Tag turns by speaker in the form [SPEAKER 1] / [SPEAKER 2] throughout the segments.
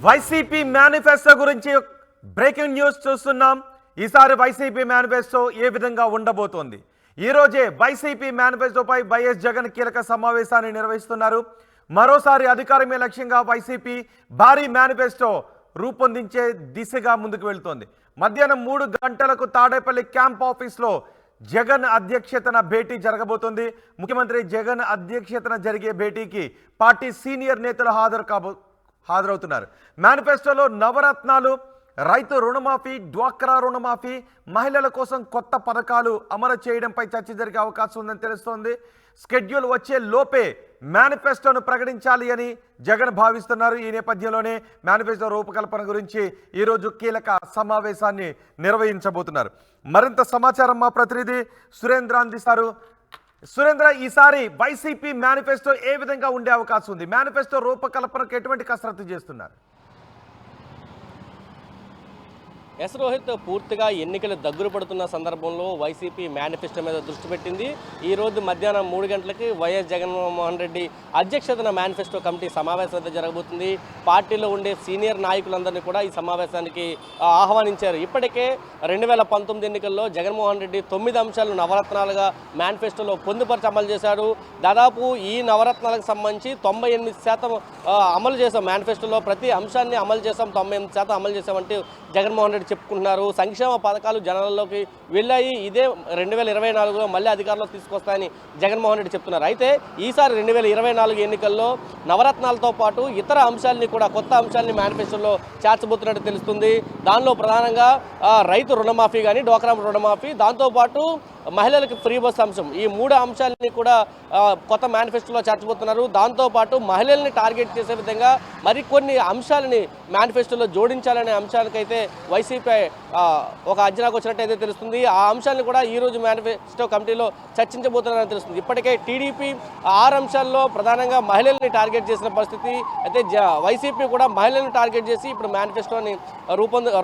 [SPEAKER 1] YCP manifesto గురించి breaking news చూస్తున్నాం. ఈసారి వైసీపీ మేనిఫెస్టో ఏ విధంగా ఉండబోతోంది? ఈ రోజే వైసీపీ మేనిఫెస్టోపై వైఎస్ జగన్ కీలక సమావేశాన్ని నిర్వహిస్తున్నారు. మరోసారి అధికారమే లక్ష్యంగా వైసీపీ భారీ మేనిఫెస్టో రూపొందించే దిశగా ముందుకు వెళ్తోంది. మధ్యాహ్నం 3 గంటలకు తాడేపల్లి క్యాంప్ ఆఫీస్లో జగన్ అధ్యక్షతన భేటీ జరగబోతోంది. ముఖ్యమంత్రి జగన్ అధ్యక్షతన జరిగే భేటీకి పార్టీ సీనియర్ నేతలు హాజరవుతున్నారు. మేనిఫెస్టోలో నవరత్నాలు, రైతు రుణమాఫీ, డ్వాక్రా రుణమాఫీ, మహిళల కోసం కొత్త పథకాలు అమలు చేయడంపై చర్చ జరిగే అవకాశం ఉందని తెలుస్తోంది. షెడ్యూల్ వచ్చే లోపే మేనిఫెస్టోను ప్రకటించాలి అని జగన్ భావిస్తున్నారు. ఈ నేపథ్యంలోనే మేనిఫెస్టో రూపకల్పన గురించి ఈరోజు కీలక సమావేశాన్ని నిర్వహించబోతున్నారు. మరింత సమాచారం మా ప్రతినిధి సురేంద్ర అందిస్తారు. సురేంద్ర, ఈసారి వైసీపీ మేనిఫెస్టో ఏ విధంగా ఉండే అవకాశం ఉంది? మేనిఫెస్టో రూపకల్పనకు ఎటువంటి కసరత్తు చేస్తున్నారు?
[SPEAKER 2] ఎస్ రోహిత్, పూర్తిగా ఎన్నికలు దగ్గర పడుతున్న సందర్భంలో వైసీపీ మేనిఫెస్టో మీద దృష్టి పెట్టింది. ఈరోజు మధ్యాహ్నం 3 గంటలకి వైఎస్ జగన్మోహన్ రెడ్డి అధ్యక్షతన మేనిఫెస్టో కమిటీ సమావేశం అయితే జరగబోతుంది. పార్టీలో ఉండే సీనియర్ నాయకులందరినీ కూడా ఈ సమావేశానికి ఆహ్వానించారు. ఇప్పటికే 2019 ఎన్నికల్లో జగన్మోహన్ రెడ్డి 9 అంశాలను నవరత్నాలుగా మేనిఫెస్టోలో పొందుపరిచి అమలు చేశాడు. దాదాపు ఈ నవరత్నాలకు సంబంధించి 98% అమలు చేశాం. మేనిఫెస్టోలో ప్రతి అంశాన్ని అమలు చేశాం, 98% అమలు చేశామంటే జగన్మోహన్ రెడ్డి చెప్పుకుంటున్నారు. సంక్షేమ పథకాలు జనాల్లోకి వెళ్ళాయి. ఇదే 2024లో మళ్ళీ అధికారంలోకి తీసుకొస్తాయని జగన్మోహన్ రెడ్డి చెప్తున్నారు. అయితే ఈసారి 2024 ఎన్నికల్లో నవరత్నాలతో పాటు ఇతర అంశాలని కూడా, కొత్త అంశాలని మేనిఫెస్టోలో చేర్చబోతున్నట్టు తెలుస్తుంది. దానిలో ప్రధానంగా రైతు రుణమాఫీ కానీ, డ్వాక్రా రుణమాఫీ, దాంతోపాటు మహిళలకు ఫ్రీ బస్ అంశం, ఈ 3 అంశాలని కూడా కొత్త మేనిఫెస్టోలో చేర్చబోతున్నారు. దాంతోపాటు మహిళల్ని టార్గెట్ చేసే విధంగా మరికొన్ని అంశాలని మేనిఫెస్టోలో జోడించాలనే అంశాలకైతే వైసీపీ ఒక అంచనాకు వచ్చినట్టయితే తెలుస్తుంది. ఆ అంశాలను కూడా ఈరోజు మేనిఫెస్టో కమిటీలో చర్చించబోతున్నారని తెలుస్తుంది. ఇప్పటికే టీడీపీ 6 అంశాల్లో ప్రధానంగా మహిళల్ని టార్గెట్ చేసిన పరిస్థితి అయితే, వైసీపీ కూడా మహిళలను టార్గెట్ చేసి ఇప్పుడు మేనిఫెస్టోని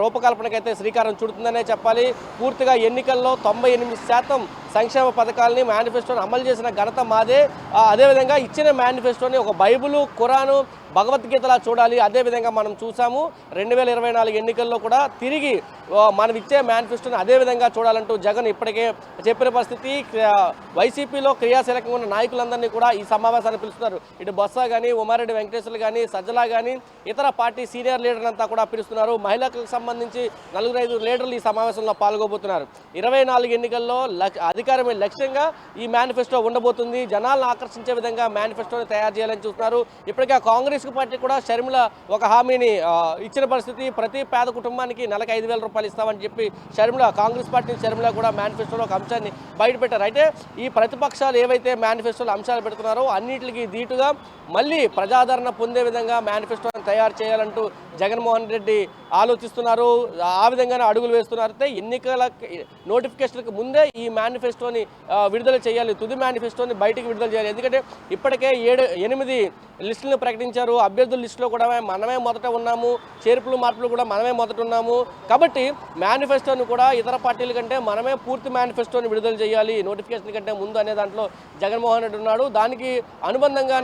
[SPEAKER 2] రూపకల్పనకైతే శ్రీకారం చుడుతుందనే చెప్పాలి. పూర్తిగా ఎన్నికల్లో 98% సంక్షేమ పథకాలని, మేనిఫెస్టోని అమలు చేసిన ఘనత మాదే. అదేవిధంగా ఇచ్చిన మేనిఫెస్టోని ఒక బైబిలు, ఖురాను, భగవద్గీతలా చూడాలి. అదేవిధంగా మనం చూసాము 2024 ఎన్నికల్లో కూడా తిరిగి మనం ఇచ్చే మేనిఫెస్టోని అదేవిధంగా చూడాలంటూ జగన్ ఇప్పటికే చెప్పిన పరిస్థితి. వైసీపీలో క్రియాశీలకంగా ఉన్న నాయకులందరినీ కూడా ఈ సమావేశాన్ని పిలుస్తున్నారు. ఇటు బొత్స కానీ, ఉమారెడ్డి వెంకటేశ్వర్లు కానీ, సజ్జలా కానీ, ఇతర పార్టీ సీనియర్ లీడర్లంతా కూడా పిలుస్తున్నారు. మహిళలకు సంబంధించి 4-5 లీడర్లు ఈ సమావేశంలో పాల్గొబోతున్నారు. 24 ఎన్నికల్లో అధికారమే లక్ష్యంగా ఈ మేనిఫెస్టో ఉండబోతుంది. జనాలను ఆకర్షించే విధంగా మేనిఫెస్టోని తయారు చేయాలని చూస్తున్నారు. ఇప్పటికే కాంగ్రెస్ పార్టీ కూడా షర్మిల ఒక హామీని ఇచ్చిన పరిస్థితి. ప్రతి పేద కుటుంబానికి నెలకు 5,000 రూపాయలు ఇస్తామని చెప్పి కాంగ్రెస్ పార్టీ షర్మిల కూడా మేనిఫెస్టోలో ఒక అంశాన్ని బయటపెట్టారు. అయితే ఈ ప్రతిపక్షాలు ఏవైతే మేనిఫెస్టోలో అంశాలు పెడుతున్నారో అన్నింటికి దీటుగా మళ్ళీ ప్రజాదరణ పొందే విధంగా మేనిఫెస్టోని తయారు చేయాలంటూ జగన్మోహన్ రెడ్డి ఆలోచిస్తున్నారు. ఆ విధంగానే అడుగులు వేస్తున్నారు. అయితే ఎన్నికల నోటిఫికేషన్కి ముందే ఈ మేనిఫెస్టోని విడుదల చేయాలి, తుది మేనిఫెస్టోని బయటికి విడుదల చేయాలి. ఎందుకంటే ఇప్పటికే 8 లిస్టులను ప్రకటించారు. అభ్యర్థుల లిస్టులో కూడా మనమే మొదట ఉన్నాము, చేర్పులు మార్పులు కూడా మనమే మొదట ఉన్నాము. కాబట్టి మేనిఫెస్టోని కూడా ఇతర పార్టీల కంటే మనమే పూర్తి మేనిఫెస్టోని విడుదల చేయాలి నోటిఫికేషన్ కంటే ముందు అనే దాంట్లో జగన్మోహన్ రెడ్డి ఉన్నాడు. దానికి అనుబంధంగా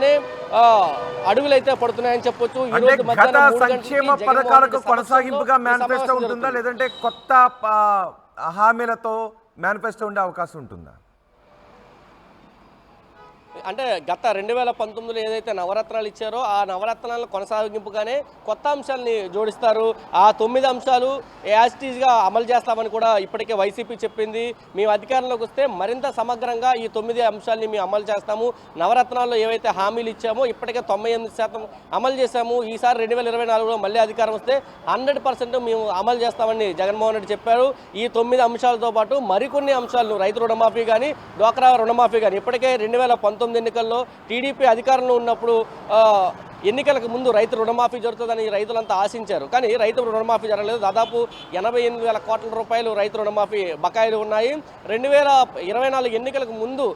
[SPEAKER 2] అడుగులు అయితే పడుతున్నాయని చెప్పొచ్చు. ఈ రోజు
[SPEAKER 1] సంక్షేమ పథకాలకు కొనసాగింపుగా మేనిఫెస్టో ఉంటుందా, లేదంటే కొత్త హామీలతో మేనిఫెస్టో ఉండే అవకాశం ఉంటుందా?
[SPEAKER 2] అంటే గత 2019లో ఏదైతే నవరత్నాలు ఇచ్చారో ఆ నవరత్నాల కొనసాగింపుగానే కొత్త అంశాలని జోడిస్తారు. ఆ 9 అంశాలు యాజిటీజ్గా అమలు చేస్తామని కూడా ఇప్పటికే వైసీపీ చెప్పింది. మేము అధికారంలోకి వస్తే మరింత సమగ్రంగా ఈ 9 అంశాలని మేము అమలు చేస్తాము. నవరత్నాల్లో ఏవైతే హామీలు ఇచ్చామో ఇప్పటికే 98% అమలు చేశాము. ఈసారి 2024లో మళ్ళీ అధికారం వస్తే 100% మేము అమలు చేస్తామని జగన్మోహన్ రెడ్డి చెప్పారు. ఈ 9 అంశాలతో పాటు మరికొన్ని అంశాలను, రైతు రుణమాఫీ కానీ, డ్వాక్రా రుణమాఫీ కానీ, ఇప్పటికే 2019 ఎన్నికల్లో టీడీపీ అధికారంలో ఉన్నప్పుడు ఎన్నికలకు ముందు రైతు రుణమాఫీ జరుగుతుందని రైతులంతా ఆశించారు. కానీ రైతు రుణమాఫీ జరగలేదు. దాదాపు 88,000 కోట్ల రూపాయలు రైతు రుణమాఫీ బకాయిలు ఉన్నాయి. 2024 ఎన్నికలకు ముందు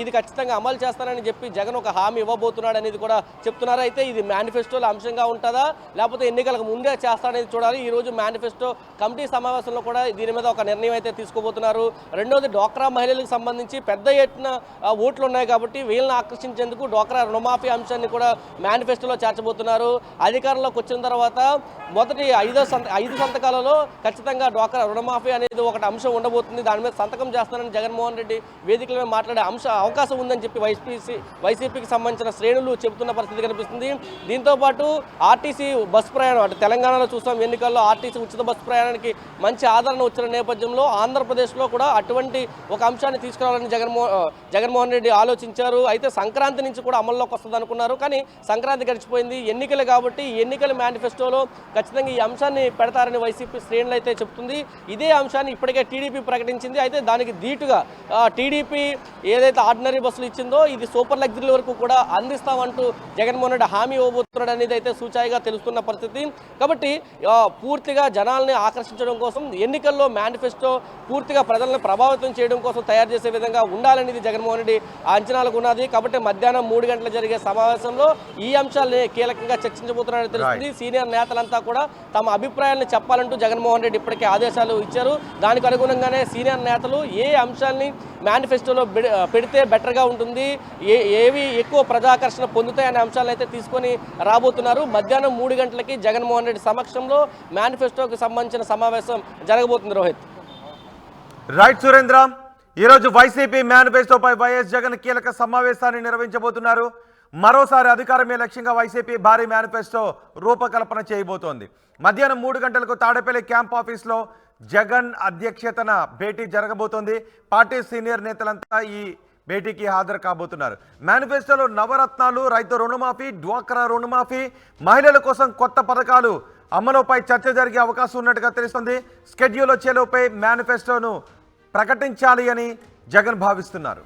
[SPEAKER 2] ఇది ఖచ్చితంగా అమలు చేస్తానని చెప్పి జగన్ ఒక హామీ ఇవ్వబోతున్నాడు అనేది కూడా చెప్తున్నారు. అయితే ఇది మేనిఫెస్టోలో అంశంగా ఉంటుందా, లేకపోతే ఎన్నికలకు ముందే చేస్తాడనేది చూడాలి. ఈరోజు మేనిఫెస్టో కమిటీ సమావేశంలో కూడా దీని మీద ఒక నిర్ణయం అయితే తీసుకోబోతున్నారు. రెండోది, డ్వాక్రా మహిళలకు సంబంధించి పెద్ద ఎత్తున ఓట్లు ఉన్నాయి కాబట్టి వీళ్ళని ఆకర్షించేందుకు డ్వాక్రా రుణమాఫీ అంశాన్ని కూడా మేనిఫెస్టోలో చేర్చబోతున్నారు. అధికారంలోకి వచ్చిన తర్వాత మొదటి 5 సంతకాలలో ఖచ్చితంగా డ్వాక్రా రుణమాఫీ అనేది ఒకటి అంశం ఉండబోతుంది. దాని మీద సంతకం చేస్తానని జగన్మోహన్ రెడ్డి వేదికల మీద మాట్లాడే అవకాశం ఉందని చెప్పి వైసీపీకి సంబంధించిన శ్రేణులు చెబుతున్న పరిస్థితి కనిపిస్తుంది. దీంతోపాటు ఆర్టీసీ బస్సు ప్రయాణం అంటే తెలంగాణలో చూస్తాం, ఎన్నికల్లో ఆర్టీసీ ఉచిత బస్సు ప్రయాణానికి మంచి ఆదరణ వచ్చిన నేపథ్యంలో ఆంధ్రప్రదేశ్లో కూడా అటువంటి ఒక అంశాన్ని తీసుకురావాలని జగన్మోహన్ రెడ్డి ఆలోచించారు. అయితే సంక్రాంతి నుంచి కూడా అమల్లోకి వస్తుంది అనుకున్నారు, కానీ సంక్రాంతి గడిచిపోయింది. ఎన్నికలు కాబట్టి ఎన్నికల మేనిఫెస్టోలో ఖచ్చితంగా ఈ అంశాన్ని పెడతారని వైసీపీ శ్రేణులు అయితే చెప్తుంది. ఇదే అంశాన్ని ఇప్పటికే టీడీపీ ప్రకటించింది. అయితే దానికి ధీటుగా టీడీపీ ఏదైతే ఆర్డినరీ బస్సులు ఇచ్చిందో ఇది సూపర్ లగ్జరీ వరకు కూడా అందిస్తామంటూ జగన్మోహన్ రెడ్డి హామీ ఇవ్వబోతున్నాడు అనేది అయితే సూచాయిగా తెలుస్తున్న పరిస్థితి. కాబట్టి పూర్తిగా జనాల్ని ఆకర్షించడం కోసం ఎన్నికల్లో మేనిఫెస్టో పూర్తిగా ప్రజలను ప్రభావితం చేయడం కోసం తయారు చేసే విధంగా ఉండాలనేది జగన్మోహన్ రెడ్డి అంచనాలకు ఉన్నది. కాబట్టి మధ్యాహ్నం 3 గంటల జరిగే సమావేశంలో ఈ అంశాలని కీలకంగా చర్చించబోతున్నారని తెలుస్తుంది. సీనియర్ నేతలంతా కూడా తమ అభిప్రాయాలను చెప్పాలంటూ జగన్మోహన్ రెడ్డి ఇప్పటికే ఆదేశాలు ఇచ్చారు. దానికి అనుగుణంగానే సీనియర్ నేతలు ఏ అంశాన్ని మేనిఫెస్టోలో పెడితే బెటర్గా ఉంటుంది, ఏవి ఎక్కువ ప్రజాకర్షణ పొందుతాయనే అంశాలను అయితే తీసుకొని రాబోతున్నారు. మధ్యాహ్నం 3 గంటలకి జగన్మోహన్ రెడ్డి సమక్షంలో మేనిఫెస్టోకి సంబంధించిన సమావేశం జరగబోతుంది. రోహిత్.
[SPEAKER 1] రైట్ సురేంద్ర, ఈరోజు వైసీపీ మేనిఫెస్టోపై వైఎస్ జగన్ కీలక సమావేశాన్ని నిర్వహించబోతున్నారు. మరోసారి అధికారమే లక్ష్యంగా వైసీపీ భారీ మేనిఫెస్టో రూపకల్పన చేయబోతోంది. మధ్యాహ్నం 3 గంటలకు తాడేపల్లి క్యాంప్ ఆఫీస్లో జగన్ అధ్యక్షతన భేటీ జరగబోతోంది. పార్టీ సీనియర్ నేతలంతా ఈ భేటీకి హాజరు కాబోతున్నారు. మేనిఫెస్టోలో నవరత్నాలు, రైతు రుణమాఫీ, డ్వాక్రా రుణమాఫీ, మహిళల కోసం కొత్త పథకాలు అమలుపై చర్చ జరిగే అవకాశం ఉన్నట్టుగా తెలుస్తుంది. స్కెడ్యూల్ వచ్చేలోపై మేనిఫెస్టోను ప్రకటించాలి అని జగన్ భావిస్తున్నారు.